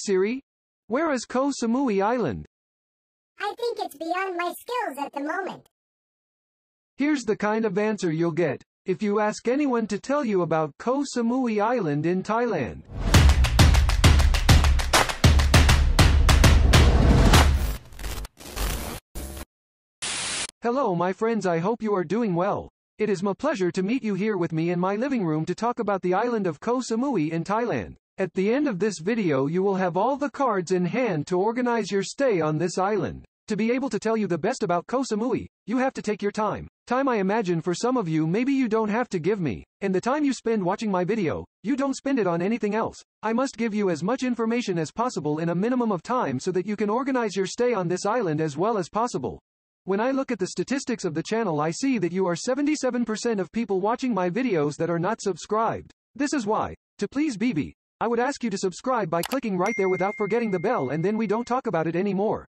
Siri? Where is Koh Samui Island? I think it's beyond my skills at the moment. Here's the kind of answer you'll get if you ask anyone to tell you about Koh Samui Island in Thailand. Hello my friends, I hope you are doing well. It is my pleasure to meet you here with me in my living room to talk about the island of Koh Samui in Thailand. At the end of this video you will have all the cards in hand to organize your stay on this island. To be able to tell you the best about Koh Samui, you have to take your time. Time I imagine for some of you maybe you don't have to give me, and the time you spend watching my video, you don't spend it on anything else. I must give you as much information as possible in a minimum of time so that you can organize your stay on this island as well as possible. When I look at the statistics of the channel I see that you are 77% of people watching my videos that are not subscribed. This is why, to please BB, I would ask you to subscribe by clicking right there without forgetting the bell, and then we don't talk about it anymore.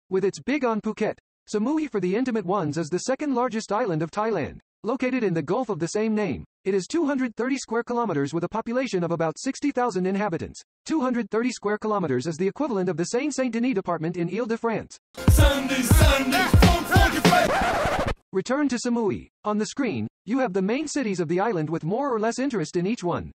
With its big on Phuket, Samui for the intimate ones is the second largest island of Thailand. Located in the Gulf of the same name, it is 230 square kilometers with a population of about 60,000 inhabitants. 230 square kilometers is the equivalent of the Saint-Denis department in Ile-de-France. Return to Samui. On the screen, you have the main cities of the island with more or less interest in each one.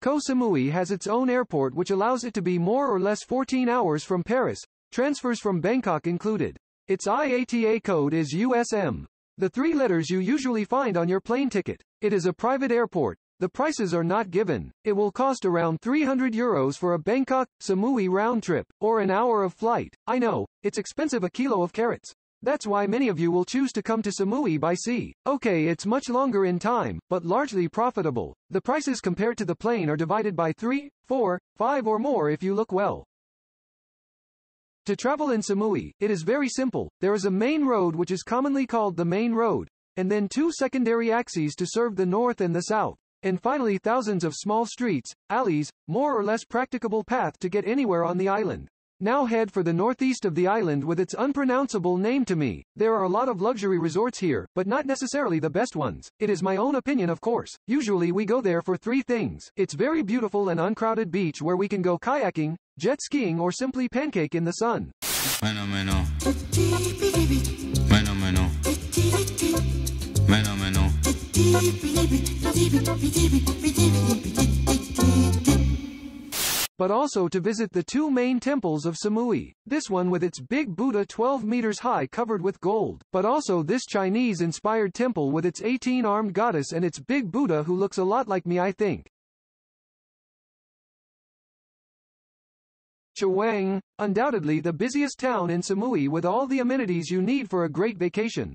Koh Samui has its own airport which allows it to be more or less 14 hours from Paris, transfers from Bangkok included. Its IATA code is USM. The three letters you usually find on your plane ticket. It is a private airport. The prices are not given. It will cost around €300 for a Bangkok-Samui round trip, or an hour of flight. I know, it's expensive, a kilo of carrots. That's why many of you will choose to come to Samui by sea. Okay, it's much longer in time, but largely profitable. The prices compared to the plane are divided by 3, 4, 5 or more if you look well. To travel in Samui, it is very simple. There is a main road which is commonly called the main road, and then two secondary axes to serve the north and the south, and finally thousands of small streets, alleys, more or less practicable path to get anywhere on the island. Now head for the northeast of the island with its unpronounceable name to me. There are a lot of luxury resorts here, but not necessarily the best ones. It is my own opinion of course. Usually we go there for three things. It's very beautiful and uncrowded beach where we can go kayaking, jet skiing or simply pancake in the sun. But also to visit the two main temples of Samui. This one with its big Buddha 12 meters high covered with gold, but also this Chinese-inspired temple with its 18-armed goddess and its big Buddha who looks a lot like me I think. Chaweng, undoubtedly the busiest town in Samui with all the amenities you need for a great vacation.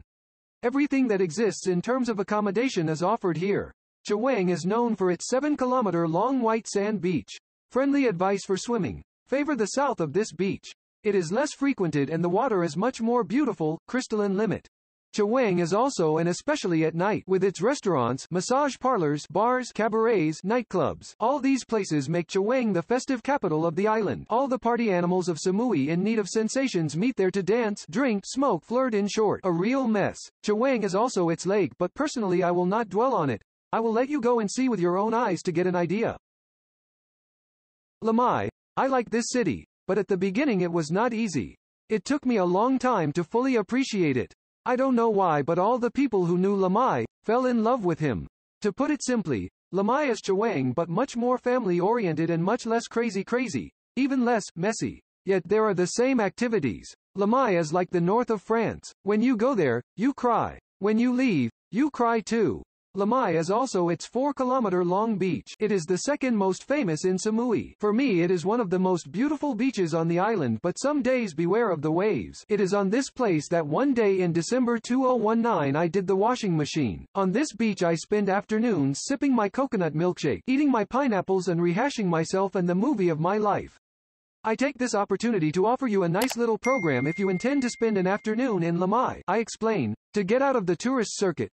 Everything that exists in terms of accommodation is offered here. Chaweng is known for its 7-kilometer-long white sand beach. Friendly advice for swimming. Favor the south of this beach. It is less frequented and the water is much more beautiful, crystalline limit. Chaweng is also and especially at night with its restaurants, massage parlors, bars, cabarets, nightclubs. All these places make Chaweng the festive capital of the island. All the party animals of Samui in need of sensations meet there to dance, drink, smoke, flirt, in short, a real mess. Chaweng is also its lake, but personally I will not dwell on it. I will let you go and see with your own eyes to get an idea. Lamai. I like this city, but at the beginning it was not easy. It took me a long time to fully appreciate it. I don't know why, but all the people who knew Lamai fell in love with him. To put it simply, Lamai is Chaweng but much more family-oriented and much less crazy, even less messy. Yet there are the same activities. Lamai is like the north of France. When you go there, you cry. When you leave, you cry too. Lamai is also its 4-kilometer-long beach. It is the second most famous in Samui. For me it is one of the most beautiful beaches on the island, but some days beware of the waves. It is on this place that one day in December 2019 I did the washing machine. On this beach I spend afternoons sipping my coconut milkshake, eating my pineapples and rehashing myself and the movie of my life. I take this opportunity to offer you a nice little program if you intend to spend an afternoon in Lamai. I explain, to get out of the tourist circuit.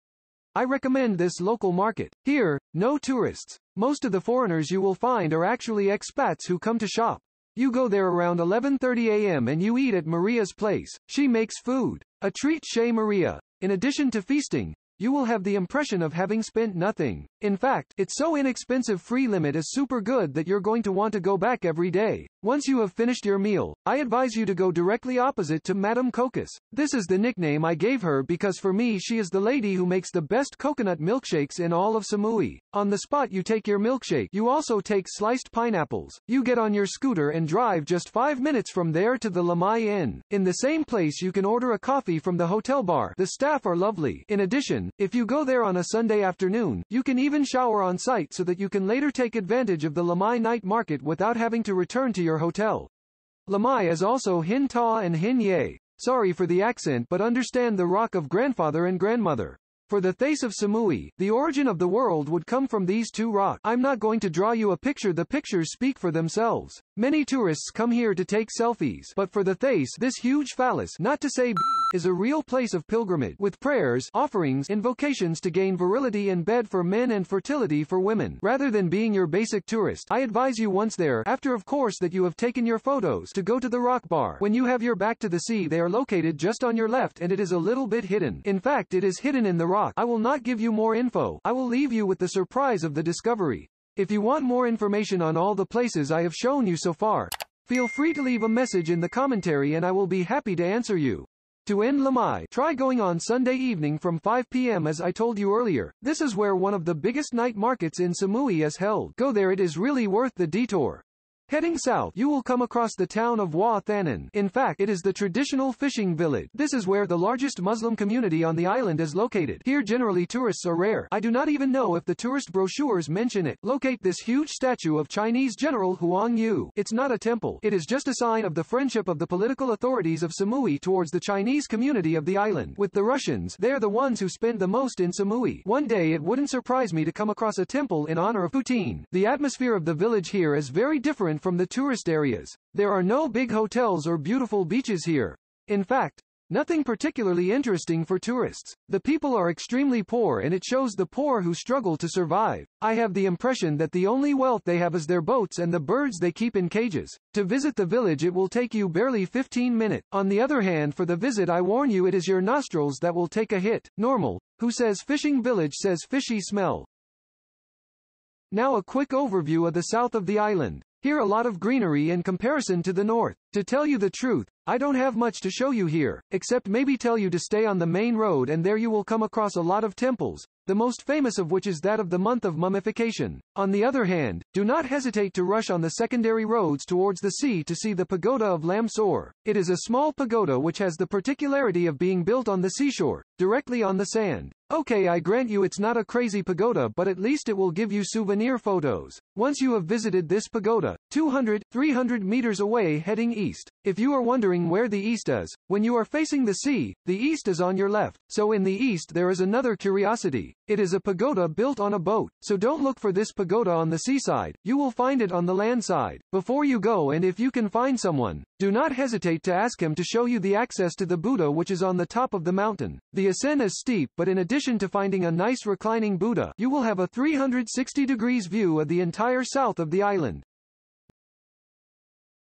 I recommend this local market. Here, no tourists. Most of the foreigners you will find are actually expats who come to shop. You go there around 11:30 a.m. and you eat at Maria's place. She makes food. A treat chez Maria. In addition to feasting, you will have the impression of having spent nothing. In fact, it's so inexpensive. Free limit is super good that you're going to want to go back every day. Once you have finished your meal, I advise you to go directly opposite to Madam Cocos. This is the nickname I gave her because for me she is the lady who makes the best coconut milkshakes in all of Samui. On the spot you take your milkshake. You also take sliced pineapples. You get on your scooter and drive just 5 minutes from there to the Lamai Inn. In the same place you can order a coffee from the hotel bar. The staff are lovely. In addition, if you go there on a Sunday afternoon, you can even shower on site so that you can later take advantage of the Lamai night market without having to return to your hotel. Lamai is also Hinta and Hinyai. Sorry for the accent, but understand the rock of grandfather and grandmother. For the Thais of Samui, the origin of the world would come from these two rocks. I'm not going to draw you a picture, the pictures speak for themselves. Many tourists come here to take selfies, but for the Thais, this huge phallus, not to say is a real place of pilgrimage, with prayers, offerings, invocations to gain virility in bed for men and fertility for women. Rather than being your basic tourist, I advise you once there, after of course that you have taken your photos, to go to the rock bar. When you have your back to the sea, they are located just on your left and it is a little bit hidden. In fact, it is hidden in the rock. I will not give you more info. I will leave you with the surprise of the discovery. If you want more information on all the places I have shown you so far, feel free to leave a message in the commentary and I will be happy to answer you. To end Lamai, try going on Sunday evening from 5 p.m. as I told you earlier. This is where one of the biggest night markets in Samui is held. Go there, it is really worth the detour. Heading south, you will come across the town of Thanon. In fact, it is the traditional fishing village. This is where the largest Muslim community on the island is located. Here generally tourists are rare. I do not even know if the tourist brochures mention it. Locate this huge statue of Chinese General Huang Yu. It's not a temple. It is just a sign of the friendship of the political authorities of Samui towards the Chinese community of the island. With the Russians, they're the ones who spend the most in Samui. One day it wouldn't surprise me to come across a temple in honor of Putin. The atmosphere of the village here is very different from the tourist areas. There are no big hotels or beautiful beaches here. In fact, nothing particularly interesting for tourists. The people are extremely poor and it shows the poor who struggle to survive. I have the impression that the only wealth they have is their boats and the birds they keep in cages. To visit the village it will take you barely 15 minutes. On the other hand, for the visit I warn you, it is your nostrils that will take a hit. Normal, who says fishing village says fishy smell. Now a quick overview of the south of the island. Here a lot of greenery in comparison to the north. To tell you the truth, I don't have much to show you here, except maybe tell you to stay on the main road and there you will come across a lot of temples, the most famous of which is that of the month of mummification. On the other hand, do not hesitate to rush on the secondary roads towards the sea to see the pagoda of Laem. It is a small pagoda which has the particularity of being built on the seashore, directly on the sand. Okay, I grant you it's not a crazy pagoda, but at least it will give you souvenir photos. Once you have visited this pagoda, 200-300 meters away heading east. If you are wondering where the east is, when you are facing the sea, the east is on your left. So in the east there is another curiosity. It is a pagoda built on a boat. So don't look for this pagoda on the seaside, you will find it on the land side. Before you go, and if you can find someone, do not hesitate to ask him to show you the access to the Buddha which is on the top of the mountain. The ascent is steep, but in addition to finding a nice reclining Buddha, you will have a 360 degrees view of the entire south of the island.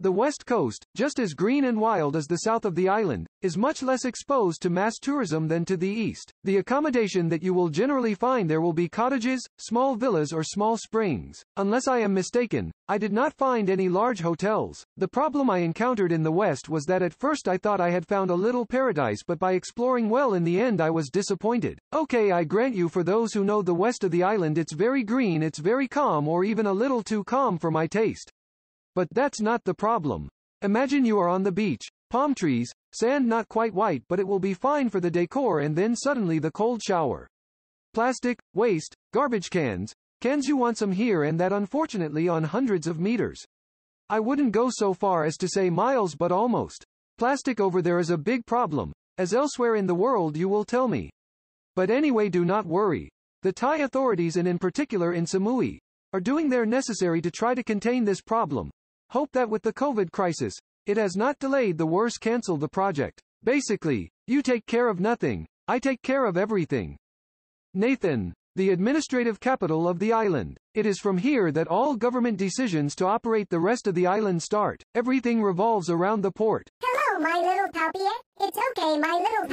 The west coast, just as green and wild as the south of the island, is much less exposed to mass tourism than to the east. The accommodation that you will generally find there will be cottages, small villas or small springs. Unless I am mistaken, I did not find any large hotels. The problem I encountered in the west was that at first I thought I had found a little paradise, but by exploring well in the end I was disappointed. Okay, I grant you, for those who know the west of the island, it's very green, it's very calm, or even a little too calm for my taste. But that's not the problem. Imagine you are on the beach, palm trees, sand not quite white but it will be fine for the decor, and then suddenly the cold shower. Plastic, waste, garbage cans you want some here and that, unfortunately on hundreds of meters. I wouldn't go so far as to say miles, but almost. Plastic over there is a big problem, as elsewhere in the world, you will tell me. But anyway, do not worry. The Thai authorities, and in particular in Samui, are doing their necessary to try to contain this problem. Hope that with the COVID crisis, it has not delayed the worse. Cancel the project. Basically, you take care of nothing, I take care of everything. Nathon, the administrative capital of the island. It is from here that all government decisions to operate the rest of the island start. Everything revolves around the port. Hello, my little puppy. It's okay, my little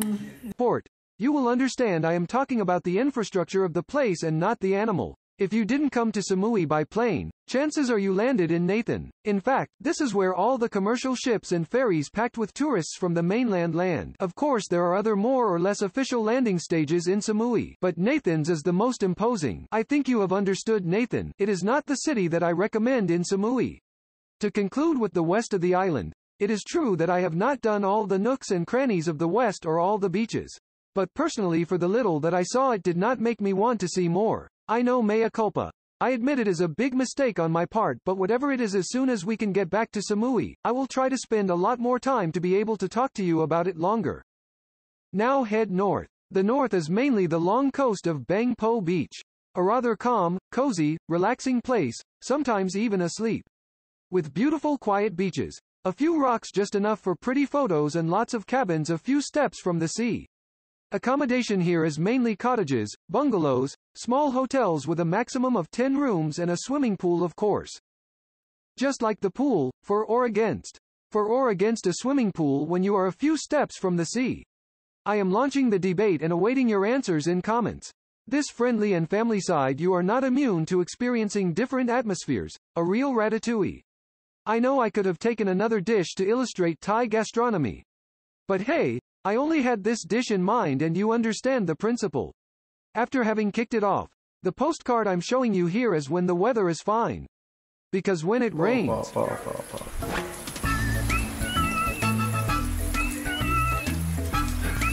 puppy. Port. you will understand I am talking about the infrastructure of the place and not the animal. If you didn't come to Samui by plane, chances are you landed in Nathon. In fact, this is where all the commercial ships and ferries packed with tourists from the mainland land. Of course there are other more or less official landing stages in Samui, but Nathon's is the most imposing. I think you have understood Nathon. It is not the city that I recommend in Samui. To conclude with the west of the island, it is true that I have not done all the nooks and crannies of the west or all the beaches. But personally for the little that I saw it did not make me want to see more. I know mea culpa. I admit it is a big mistake on my part, but whatever it is, as soon as we can get back to Samui, I will try to spend a lot more time to be able to talk to you about it longer. Now head north. The north is mainly the long coast of Bang Po Beach. A rather calm, cozy, relaxing place, sometimes even asleep. With beautiful quiet beaches, a few rocks just enough for pretty photos and lots of cabins a few steps from the sea. Accommodation here is mainly cottages, bungalows, small hotels with a maximum of 10 rooms and a swimming pool of course. Just like the pool, for or against. For or against a swimming pool when you are a few steps from the sea. I am launching the debate and awaiting your answers in comments. This friendly and family side, you are not immune to experiencing different atmospheres, a real ratatouille. I know I could have taken another dish to illustrate Thai gastronomy. But hey, I only had this dish in mind and you understand the principle. After having kicked it off, the postcard I'm showing you here is when the weather is fine. Because when it rains...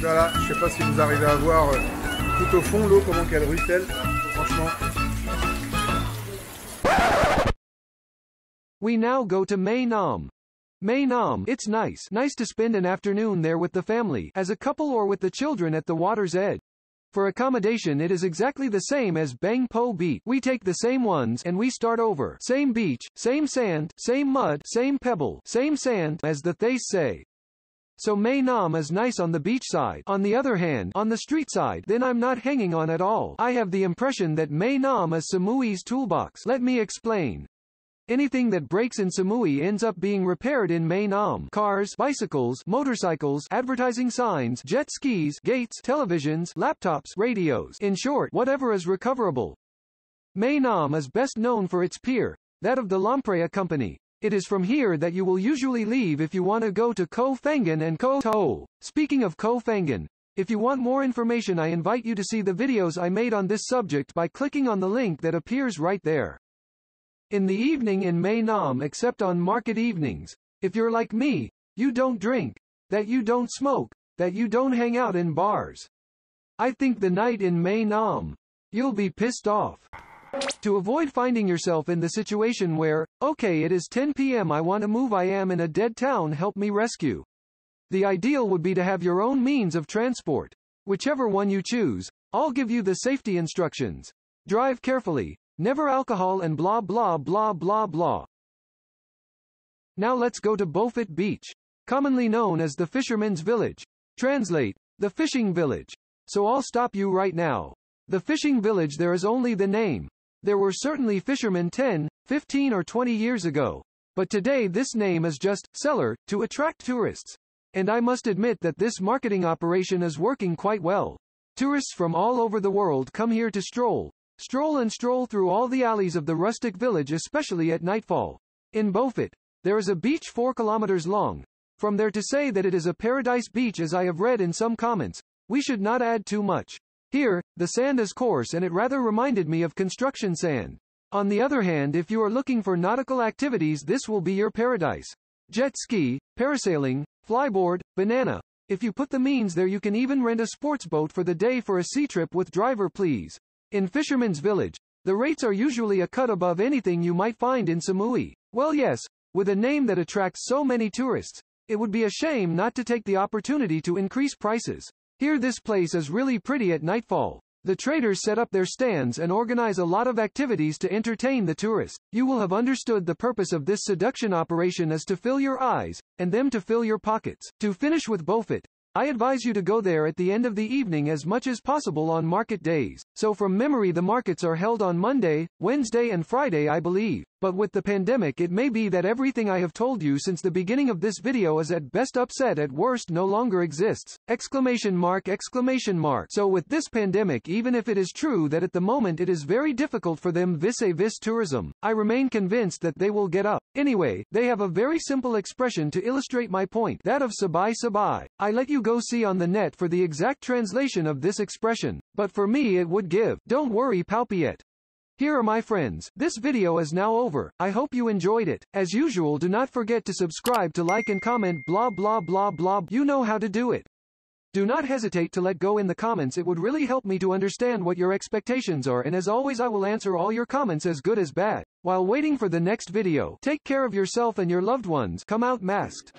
Voilà, je sais pas si vous arrivez à voir tout au fond l'eau, comment qu'elle ruisselle, franchement. We now go to Mae Nam. Mae Nam, it's nice to spend an afternoon there with the family, as a couple or with the children at the water's edge. For accommodation it is exactly the same as Bang Po Beach. We take the same ones and we start over. Same beach, same sand, same mud, same pebble, same sand, as the Thais say. So Mae Nam is nice on the beach side. On the other hand, on the street side, then I'm not hanging on at all. I have the impression that Mae Nam is Samui's toolbox. Let me explain. Anything that breaks in Samui ends up being repaired in Mae Nam. Cars, bicycles, motorcycles, advertising signs, jet skis, gates, televisions, laptops, radios. In short, whatever is recoverable. Mae Nam is best known for its pier, that of the Lomprayah Company. It is from here that you will usually leave if you want to go to Koh Phangan and Koh To. Speaking of Koh Phangan, if you want more information I invite you to see the videos I made on this subject by clicking on the link that appears right there. In the evening in Mae Nam, except on market evenings, if you're like me, you don't drink, that you don't smoke, that you don't hang out in bars. I think the night in Mae Nam, you'll be pissed off. To avoid finding yourself in the situation where, okay, it is 10 p.m. I want to move, I am in a dead town, help me rescue. The ideal would be to have your own means of transport. Whichever one you choose, I'll give you the safety instructions. Drive carefully. Never alcohol and blah blah blah blah blah. Now let's go to Bophut Beach, commonly known as the Fisherman's Village. Translate, the fishing village. So I'll stop you right now. The fishing village, there is only the name. There were certainly fishermen 10, 15 or 20 years ago. But today this name is just seller to attract tourists. And I must admit that this marketing operation is working quite well. Tourists from all over the world come here to stroll through all the alleys of the rustic village, especially at nightfall. In Bophut, there is a beach 4 kilometers long. From there to say that it is a paradise beach, as I have read in some comments, we should not add too much. Here, the sand is coarse and it rather reminded me of construction sand. On the other hand, if you are looking for nautical activities, this will be your paradise. Jet ski, parasailing, flyboard, banana. If you put the means there, you can even rent a sports boat for the day for a sea trip with driver, please. In Fisherman's Village, the rates are usually a cut above anything you might find in Samui. Well, yes, with a name that attracts so many tourists, it would be a shame not to take the opportunity to increase prices. Here this place is really pretty at nightfall. The traders set up their stands and organize a lot of activities to entertain the tourists. You will have understood the purpose of this seduction operation is to fill your eyes, and them to fill your pockets. To finish with Bophut, I advise you to go there at the end of the evening as much as possible on market days. So from memory the markets are held on Monday, Wednesday and Friday, I believe. But with the pandemic it may be that everything I have told you since the beginning of this video is at best upset, at worst no longer exists! ! So with this pandemic, even if it is true that at the moment it is very difficult for them vis-a-vis tourism, I remain convinced that they will get up. Anyway, they have a very simple expression to illustrate my point, that of sabai sabai. I let you go see on the net for the exact translation of this expression, but for me it would give, don't worry Paupiet. Here are my friends, this video is now over. I hope you enjoyed it. As usual, do not forget to subscribe, to like and comment, blah blah blah blah. You know how to do it. Do not hesitate to let go in the comments, it would really help me to understand what your expectations are, and as always I will answer all your comments as good as bad. While waiting for the next video, take care of yourself and your loved ones. Come out masked.